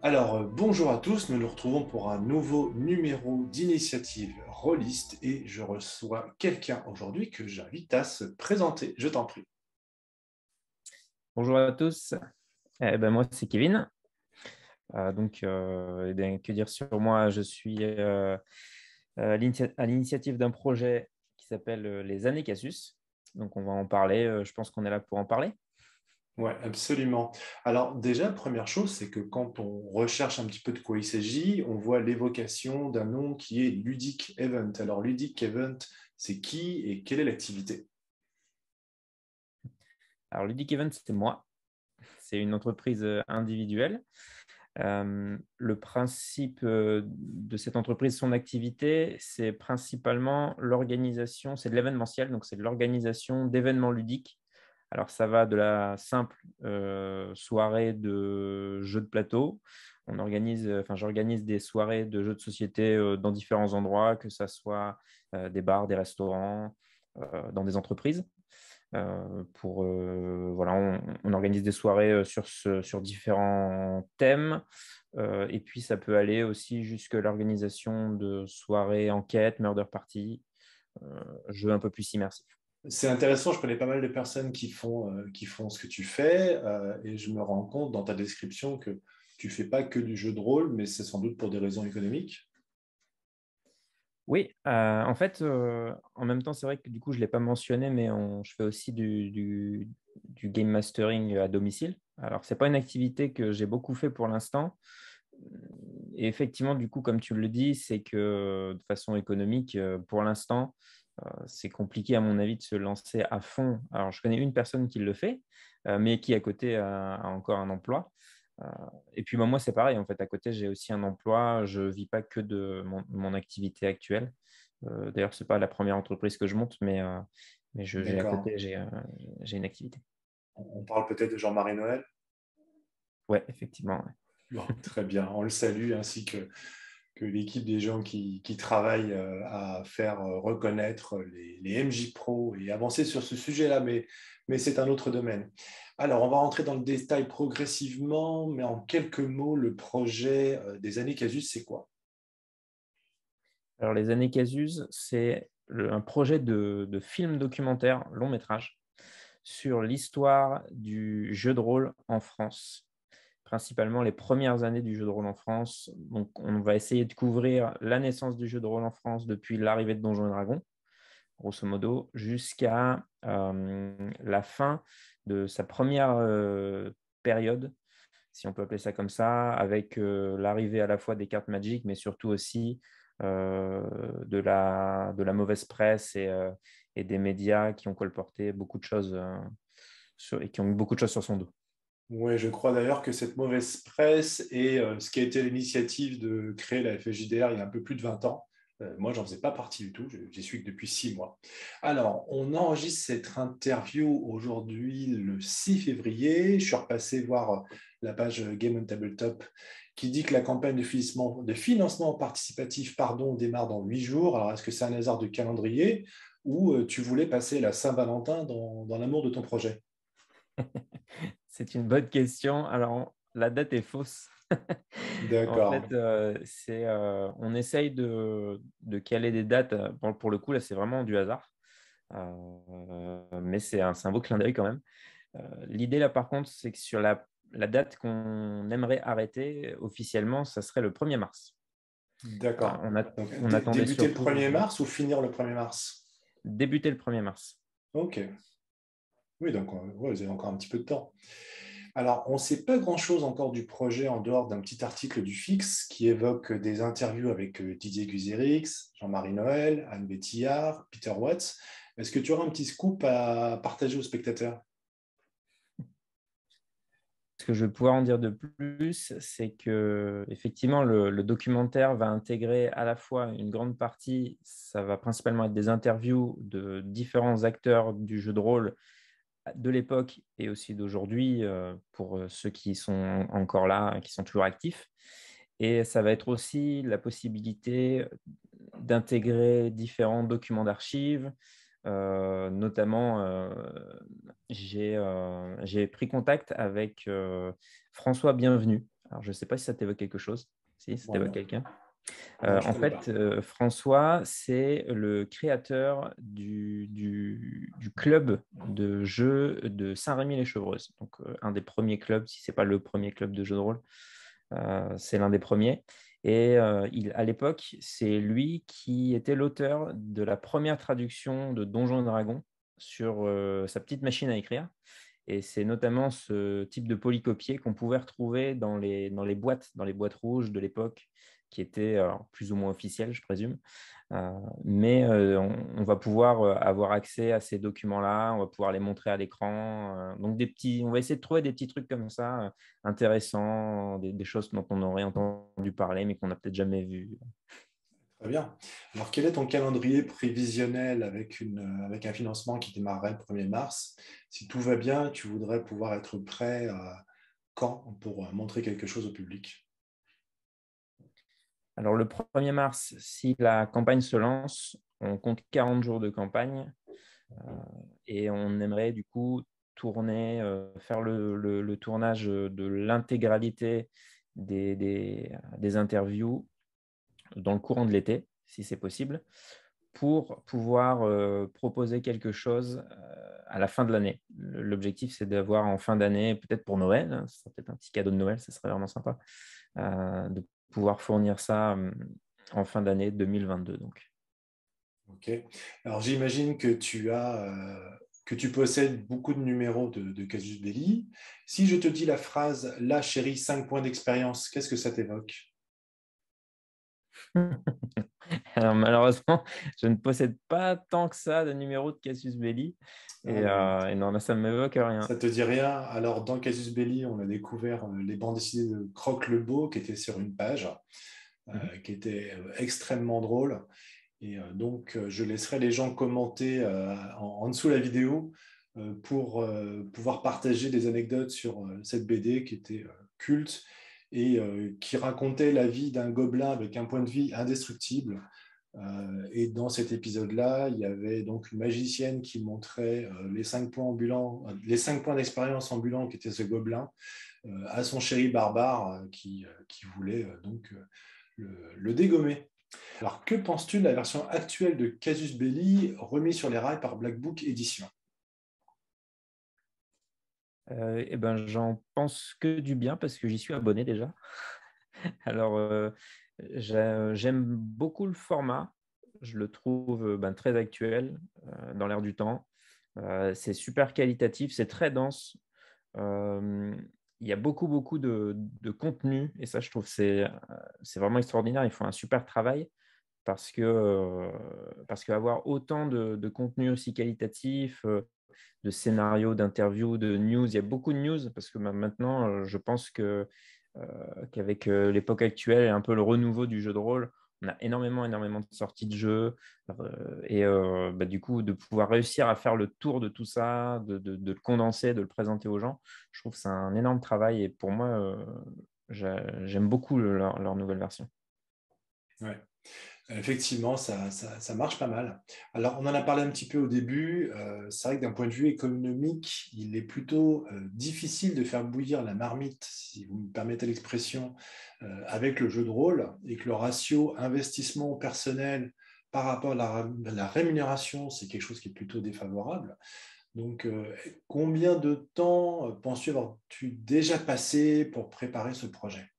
Bonjour à tous, nous nous retrouvons pour un nouveau numéro d'initiative Rollist et je reçois quelqu'un aujourd'hui que j'invite à se présenter. Je t'en prie. Bonjour à tous. Moi, c'est Kevin. Que dire sur moi? Je suis à l'initiative d'un projet qui s'appelle les Années Casus. Donc, on va en parler. Je pense qu'on est là pour en parler. Ouais, absolument. Alors déjà, première chose, c'est que quand on recherche un petit peu de quoi il s'agit, on voit l'évocation d'un nom qui est Ludic Event. Alors Ludic Event, c'est qui et quelle est l'activité? Alors, Ludic Event, c'est moi. C'est une entreprise individuelle. Le principe de cette entreprise, son activité, c'est principalement l'organisation, c'est de l'événementiel, donc c'est de l'organisation d'événements ludiques. Alors, ça va de la simple soirée de jeux de plateau. J'organise des soirées de jeux de société dans différents endroits, que ce soit des bars, des restaurants, dans des entreprises. On organise des soirées sur différents thèmes. Et puis, ça peut aller aussi jusque l'organisation de soirées enquête, murder party, jeux un peu plus immersifs. C'est intéressant, je connais pas mal de personnes qui font ce que tu fais et je me rends compte dans ta description que tu fais pas que du jeu de rôle, mais c'est sans doute pour des raisons économiques. Oui, en même temps, c'est vrai que du coup, je ne l'ai pas mentionné, mais je fais aussi du game mastering à domicile. Alors, ce n'est pas une activité que j'ai beaucoup fait pour l'instant. Et effectivement, du coup, comme tu le dis, c'est que de façon économique, pour l'instant, c'est compliqué, à mon avis, de se lancer à fond. Alors, je connais une personne qui le fait, mais qui, à côté, a encore un emploi. Euh, et puis, moi, c'est pareil. En fait, à côté, j'ai aussi un emploi. Je ne vis pas que de mon activité actuelle. D'ailleurs, ce n'est pas la première entreprise que je monte, mais j'ai à D'accord. côté, j'ai une activité. On parle peut-être de Jean-Marie Noël. Ouais, effectivement. Ouais. Bon, très bien, on le salue, ainsi que l'équipe des gens qui travaillent à faire reconnaître les MJ Pro et avancer sur ce sujet-là, mais c'est un autre domaine. Alors, on va rentrer dans le détail progressivement, mais en quelques mots, le projet des années Casus, c'est quoi? Alors, les années Casus, c'est un projet de film documentaire long métrage sur l'histoire du jeu de rôle en France, principalement les premières années du jeu de rôle en France. Donc, on va essayer de couvrir la naissance du jeu de rôle en France depuis l'arrivée de Donjons et Dragons, grosso modo, jusqu'à la fin de sa première période, si on peut appeler ça comme ça, avec l'arrivée à la fois des cartes Magic, mais surtout aussi de la mauvaise presse et des médias qui ont colporté beaucoup de choses et qui ont mis beaucoup de choses sur son dos. Oui, je crois d'ailleurs que cette mauvaise presse et ce qui a été l'initiative de créer la FFJDR il y a un peu plus de 20 ans. Moi, j'en faisais pas partie du tout, j'y suis que depuis 6 mois. Alors, on enregistre cette interview aujourd'hui le 6 février. Je suis repassé voir la page Game on Tabletop qui dit que la campagne de financement participatif démarre dans 8 jours. Alors, est-ce que c'est un hasard de calendrier ou tu voulais passer la Saint-Valentin dans l'amour de ton projet? C'est une bonne question. Alors, la date est fausse. En fait, D'accord. on essaye de caler des dates. Bon, pour le coup, là, c'est vraiment du hasard. Mais c'est un beau clin d'œil quand même. L'idée, là, par contre, c'est que sur la date qu'on aimerait arrêter officiellement, ça serait le 1er mars. D'accord. Donc, On attendait débuter le surtout 1er mars ou finir le 1er mars? débuter le 1er mars. Ok. Oui, donc ouais, vous avez encore un petit peu de temps. Alors, on ne sait pas grand-chose encore du projet en dehors d'un petit article du Fix qui évoque des interviews avec Didier Guzerix, Jean-Marie Noël, Anne Bétillard, Peter Watts. Est-ce que tu auras un petit scoop à partager aux spectateurs? Ce que je vais pouvoir en dire de plus, c'est que effectivement le documentaire va intégrer à la fois une grande partie, ça va principalement être des interviews de différents acteurs du jeu de rôle de l'époque et aussi d'aujourd'hui, pour ceux qui sont encore là, qui sont toujours actifs. Et ça va être aussi la possibilité d'intégrer différents documents d'archives. Notamment, j'ai pris contact avec François Bienvenu, Alors, je ne sais pas si ça t'évoque quelque chose. Si, ça Moi, t'évoque non. quelqu'un. Non, je ne En connais fait, pas. François, c'est le créateur du club de jeux de Saint-Rémy-les-Chevreuses. Donc, un des premiers clubs, si ce n'est pas le premier club de jeux de rôle, c'est l'un des premiers. Et à l'époque, c'est lui qui était l'auteur de la première traduction de Donjons et Dragons sur sa petite machine à écrire. Et c'est notamment ce type de polycopier qu'on pouvait retrouver dans les boîtes rouges de l'époque, qui étaient plus ou moins officielles, je présume. Mais on va pouvoir avoir accès à ces documents-là, on va pouvoir les montrer à l'écran. Donc, on va essayer de trouver des petits trucs comme ça, intéressants, des choses dont on aurait entendu parler, mais qu'on n'a peut-être jamais vu. Très bien. Alors, quel est ton calendrier prévisionnel avec un financement qui démarrerait le 1er mars? Si tout va bien, tu voudrais pouvoir être prêt quand pour montrer quelque chose au public? Alors, le 1er mars, si la campagne se lance, on compte 40 jours de campagne. Et on aimerait du coup faire le tournage de l'intégralité des interviews dans le courant de l'été, si c'est possible, pour pouvoir proposer quelque chose à la fin de l'année. L'objectif, c'est d'avoir en fin d'année, peut-être pour Noël, hein, ça serait peut-être un petit cadeau de Noël, ça serait vraiment sympa, de pouvoir fournir ça en fin d'année 2022. Donc. Ok. Alors, j'imagine que que tu possèdes beaucoup de numéros de Casus Belli. Si je te dis la phrase «Là, chérie, 5 points d'expérience», qu'est-ce que ça t'évoque? Alors, malheureusement, je ne possède pas tant que ça de numéro de Casus Belli. Ah, ben, Et non, là, ça ne m'évoque rien. ça te dit rien? Alors, dans Casus Belli, on a découvert les bandes dessinées de Croque le Beau qui étaient sur une page, Mhm. qui étaient extrêmement drôles. Et donc, je laisserai les gens commenter en dessous de la vidéo pour pouvoir partager des anecdotes sur cette BD qui était culte et qui racontait la vie d'un gobelin avec un point de vie indestructible. Et dans cet épisode-là, il y avait donc une magicienne qui montrait les 5 points ambulants, les 5 points d'expérience ambulants qu'était ce gobelin à son chéri barbare qui voulait le dégommer. Alors, que penses-tu de la version actuelle de Casus Belli remis sur les rails par Black Book Édition? Eh ben, j'en pense que du bien parce que j'y suis abonné déjà. Alors, j'aime beaucoup le format. Je le trouve très actuel, dans l'air du temps. C'est super qualitatif, c'est très dense. Euh, il y a beaucoup de contenu et ça, je trouve, c'est vraiment extraordinaire. Ils font un super travail parce qu'avoir autant de contenu aussi qualitatif, de scénarios, d'interviews, de news, il y a beaucoup de news parce que maintenant, je pense qu'avec l'époque actuelle et un peu le renouveau du jeu de rôle, on a énormément de sorties de jeux. Du coup, de pouvoir réussir à faire le tour de tout ça, de le condenser, de le présenter aux gens, je trouve que c'est un énorme travail. Et pour moi, j'aime beaucoup leur nouvelle version. Ouais. Effectivement, ça marche pas mal. Alors, on en a parlé un petit peu au début. C'est vrai que d'un point de vue économique, il est plutôt difficile de faire bouillir la marmite, si vous me permettez l'expression, avec le jeu de rôle et que le ratio investissement personnel par rapport à la rémunération, c'est quelque chose qui est plutôt défavorable. Donc, combien de temps penses-tu avoir-tu déjà passé pour préparer ce projet?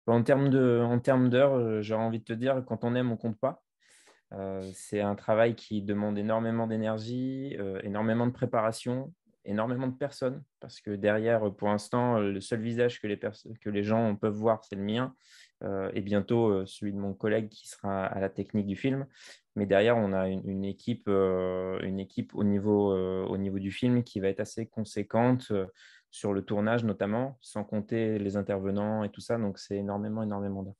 En termes d'heures, j'aurais envie de te dire, quand on aime, on compte pas. C'est un travail qui demande énormément d'énergie, énormément de préparation, énormément de personnes, parce que derrière, pour l'instant, le seul visage que les gens peuvent voir, c'est le mien, et bientôt celui de mon collègue qui sera à la technique du film. Mais derrière, on a une équipe au niveau du film qui va être assez conséquente sur le tournage notamment, sans compter les intervenants et tout ça. Donc, c'est énormément d'heures.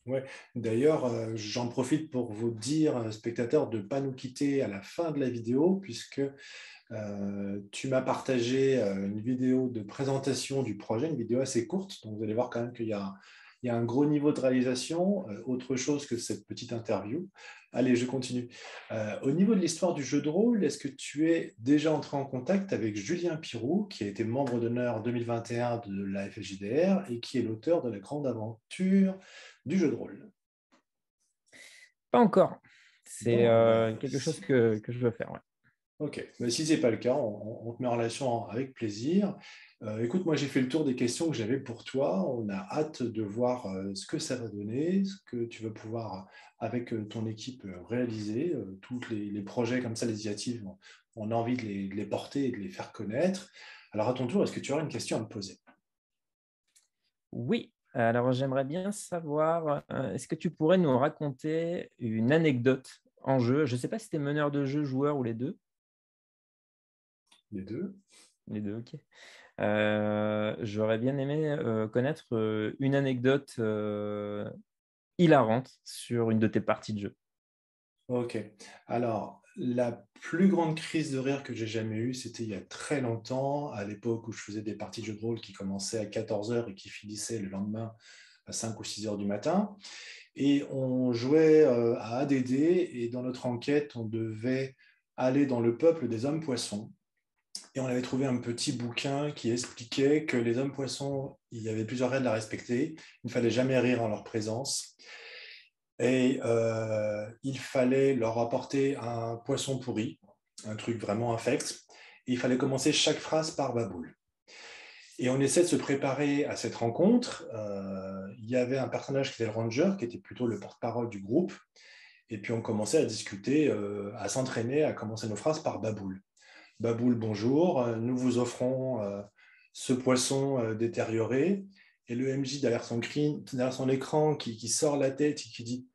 Ouais. D'ailleurs, j'en profite pour vous dire, spectateurs, de ne pas nous quitter à la fin de la vidéo, puisque tu m'as partagé une vidéo de présentation du projet, une vidéo assez courte. Donc, vous allez voir quand même qu'il y a il y a un gros niveau de réalisation, autre chose que cette petite interview. Allez, je continue. Au niveau de l'histoire du jeu de rôle, est-ce que tu es déjà entré en contact avec Julien Pirou, qui a été membre d'honneur 2021 de la FFJDR et qui est l'auteur de la grande aventure du jeu de rôle? Pas encore. C'est Bon, quelque chose que je veux faire. Ouais. ok, mais si ce n'est pas le cas, on te met en relation avec plaisir. Écoute, moi j'ai fait le tour des questions que j'avais pour toi. On a hâte de voir ce que ça va donner, ce que tu vas pouvoir, avec ton équipe, réaliser. Tous les projets comme ça, les initiatives, on a envie de les porter et de les faire connaître. Alors à ton tour, est-ce que tu auras une question à me poser? Oui, alors j'aimerais bien savoir, est-ce que tu pourrais nous raconter une anecdote en jeu? Je ne sais pas si tu es meneur de jeu, joueur ou les deux. Les deux. Les deux, ok. J'aurais bien aimé connaître une anecdote hilarante sur une de tes parties de jeu. Ok. Alors, la plus grande crise de rire que j'ai jamais eue, c'était il y a très longtemps, à l'époque où je faisais des parties de jeux de rôle qui commençaient à 14 heures et qui finissaient le lendemain à 5 ou 6 heures du matin. Et on jouait à ADD et dans notre enquête, on devait aller dans le peuple des hommes-poissons. Et on avait trouvé un petit bouquin qui expliquait que les hommes-poissons, il y avait plusieurs règles à respecter. Il ne fallait jamais rire en leur présence. Et il fallait leur apporter un poisson pourri, un truc vraiment infect. Et il fallait commencer chaque phrase par baboule. Et on essaie de se préparer à cette rencontre. Il y avait un personnage qui était le ranger, qui était plutôt le porte-parole du groupe. Et puis on commençait à discuter, à s'entraîner, à commencer nos phrases par baboule. Baboule, bonjour, nous vous offrons ce poisson détérioré. Et le MJ derrière son écran qui sort la tête et qui dit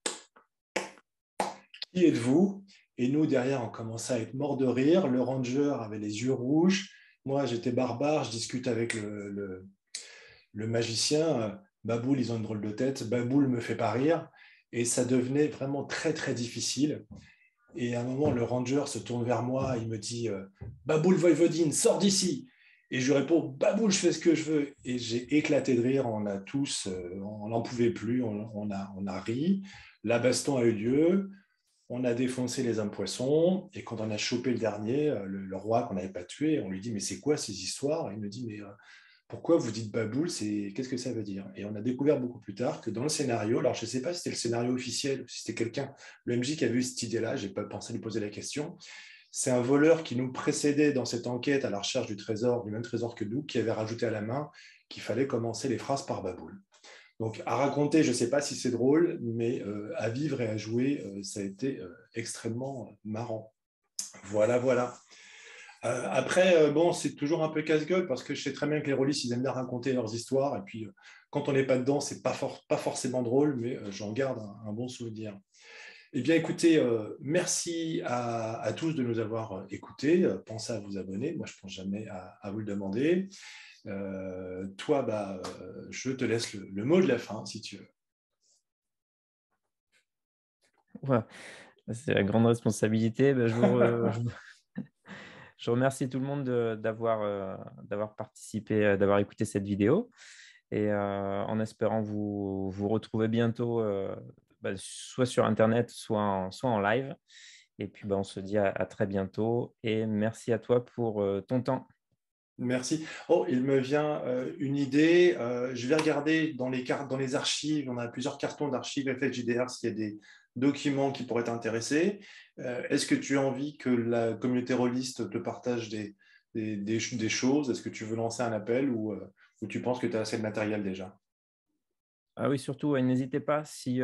qui êtes-vous? Et nous, derrière, on commençait à être mort de rire. Le ranger avait les yeux rouges. Moi, j'étais barbare. Je discute avec le magicien. Baboule, ils ont une drôle de tête. Baboule me fait pas rire. Et ça devenait vraiment très, très difficile. Et à un moment, le ranger se tourne vers moi. Il me dit Baboule Voïvodine, sors d'ici. Et je lui réponds Baboule, je fais ce que je veux. Et j'ai éclaté de rire. On a tous, on n'en pouvait plus. On a ri. La baston a eu lieu. On a défoncé les hommes poissons, et quand on a chopé le dernier, le roi qu'on n'avait pas tué, on lui dit mais c'est quoi ces histoires? Et il me dit mais pourquoi vous dites baboule, qu'est-ce que ça veut dire? Et on a découvert beaucoup plus tard que dans le scénario, alors je ne sais pas si c'était le scénario officiel ou si c'était quelqu'un, le MJ qui avait eu cette idée-là, je n'ai pas pensé lui poser la question. C'est un voleur qui nous précédait dans cette enquête à la recherche du trésor, du même trésor que nous, qui avait rajouté à la main qu'il fallait commencer les phrases par baboule. Donc, à raconter, je ne sais pas si c'est drôle, mais à vivre et à jouer, ça a été extrêmement marrant. Voilà, voilà. Après, bon, c'est toujours un peu casse-gueule parce que je sais très bien que les rôlistes, ils aiment bien raconter leurs histoires. Et puis, quand on n'est pas dedans, c'est pas forcément drôle, mais j'en garde un bon souvenir. Eh bien, écoutez, merci à tous de nous avoir écoutés. Pensez à vous abonner. Moi, je ne pense jamais à vous le demander. Toi, je te laisse le mot de la fin, si tu veux. Ouais, c'est la grande responsabilité. Je remercie tout le monde d'avoir participé, d'avoir écouté cette vidéo. Et en espérant vous retrouver bientôt, soit sur Internet, soit en live. Et puis, on se dit à très bientôt. Et merci à toi pour ton temps. Merci. Oh, il me vient une idée. Je vais regarder dans les archives. On a plusieurs cartons d'archives FFJDR s'il y a des documents qui pourraient t'intéresser. Est-ce que tu as envie que la communauté rôliste te partage des choses? Est-ce que tu veux lancer un appel ou tu penses que tu as assez de matériel déjà? Ah oui, surtout, ouais, n'hésitez pas si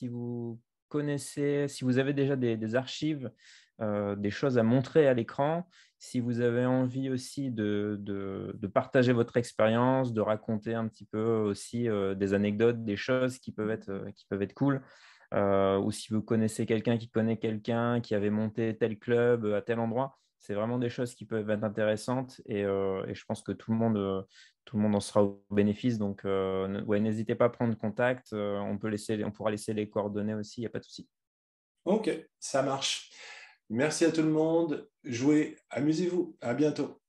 vous connaissez, si vous avez déjà des archives, des choses à montrer à l'écran, si vous avez envie aussi de partager votre expérience, de raconter un petit peu aussi des anecdotes, des choses qui peuvent être cool, ou si vous connaissez quelqu'un qui connaît quelqu'un qui avait monté tel club à tel endroit, c'est vraiment des choses qui peuvent être intéressantes et je pense que tout le monde en sera au bénéfice. Donc, ouais, n'hésitez pas à prendre contact. On pourra laisser les coordonnées aussi, il n'y a pas de souci. Ok, ça marche. Merci à tout le monde. Jouez, amusez-vous. À bientôt.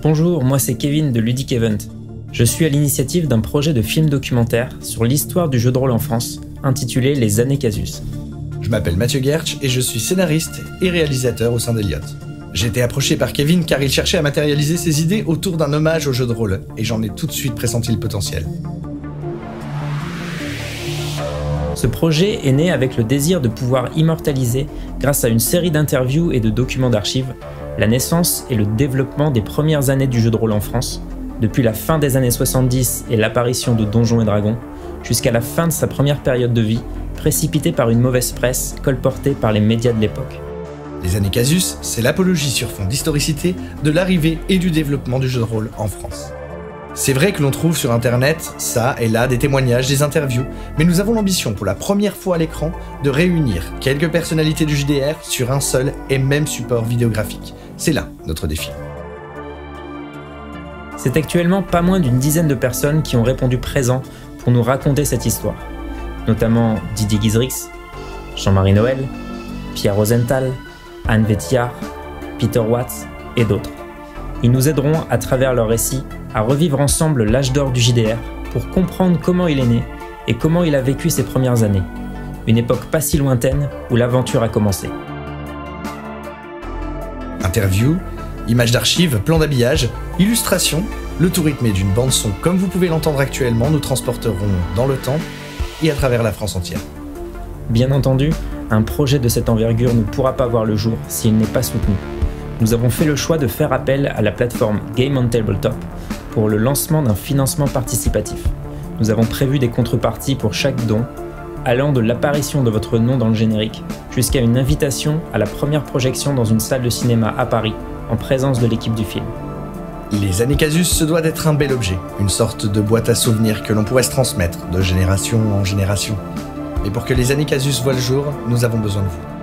Bonjour, moi c'est Kevin de Ludic Event. Je suis à l'initiative d'un projet de film documentaire sur l'histoire du jeu de rôle en France, intitulé Les Années Casus. Je m'appelle Mathieu Gertsch et je suis scénariste et réalisateur au sein d'Eliott. J'ai été approché par Kevin car il cherchait à matérialiser ses idées autour d'un hommage au jeu de rôle, et j'en ai tout de suite pressenti le potentiel. Ce projet est né avec le désir de pouvoir immortaliser, grâce à une série d'interviews et de documents d'archives, la naissance et le développement des premières années du jeu de rôle en France, depuis la fin des années 70 et l'apparition de Donjons et Dragons, jusqu'à la fin de sa première période de vie, précipitée par une mauvaise presse colportée par les médias de l'époque. Les Années Casus, c'est l'apologie sur fond d'historicité de l'arrivée et du développement du jeu de rôle en France. C'est vrai que l'on trouve sur internet, ça et là, des témoignages, des interviews, mais nous avons l'ambition pour la première fois à l'écran de réunir quelques personnalités du JDR sur un seul et même support vidéographique. C'est là notre défi. C'est actuellement pas moins d'une dizaine de personnes qui ont répondu présent pour nous raconter cette histoire, notamment Didier Guizrix, Jean-Marie Noël, Pierre Rosenthal, Anne Vétillard, Peter Watts et d'autres. Ils nous aideront à travers leurs récits à revivre ensemble l'âge d'or du JDR pour comprendre comment il est né et comment il a vécu ses premières années. Une époque pas si lointaine où l'aventure a commencé. Interviews, images d'archives, plans d'habillage, illustrations, le tout rythmé d'une bande-son comme vous pouvez l'entendre actuellement nous transporteront dans le temps et à travers la France entière. Bien entendu, un projet de cette envergure ne pourra pas voir le jour s'il n'est pas soutenu. Nous avons fait le choix de faire appel à la plateforme Game on Tabletop pour le lancement d'un financement participatif. Nous avons prévu des contreparties pour chaque don, allant de l'apparition de votre nom dans le générique jusqu'à une invitation à la première projection dans une salle de cinéma à Paris en présence de l'équipe du film. Les Années Casus se doit d'être un bel objet, une sorte de boîte à souvenirs que l'on pourrait se transmettre de génération en génération. Mais pour que les Années Casus voient le jour, nous avons besoin de vous.